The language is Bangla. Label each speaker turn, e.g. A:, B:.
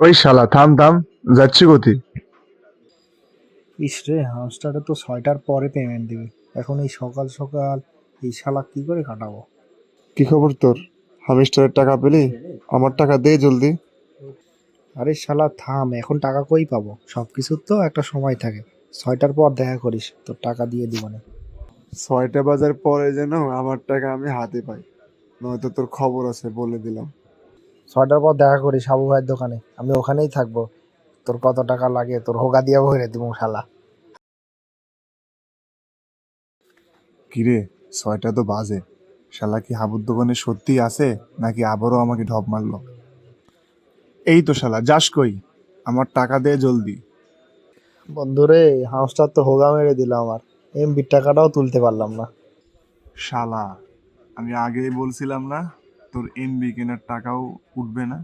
A: ওই শালা থাম থাম, যাচ্ছি কোথায়?
B: ইস রে, হামস্টারে তো 6টার পরে পেমেন্ট দিবে। এখন এই সকাল সকাল এই শালা কি করে কাটাবো?
C: কি খবর তোর? হামিস্টারের টাকা পেলি? আমার টাকা দে জলদি।
B: আরে শালা থাম, এখন টাকা কই পাবো? সবকিছুর তো একটা সময় থাকে। 6টার পর দেখা করিস, তোর টাকা দিয়ে দিব না।
C: 6টা বাজার পরে যেন আমার টাকা আমি হাতে পাই, নয়তো তোর খবর আছে বলে দিলাম।
B: 6টার পর দেখা করিস হাবু ভাইয়ের দোকানে, আমি ওখানেই থাকবো। তোর কত টাকা লাগে তোর হোগা দিয়া ভরে দিব শালা।
C: কিরে, 6টা তো বাজে। শালা কি হাবুর দোকানে সত্যি আছে নাকি আবারও আমাকে ঢপ মারলো? এই তো শালা, যাস কই? আমার টাকা দে জলদি।
B: বন্ধুরে, হামস্টার তো হোগা মেরে দিল আমার। এমবির টাকাটাও তুলতে পারলাম না।
C: শালা, আমি আগেই বলছিলাম না তোর এমবি কেনার টাকাও উঠবে না?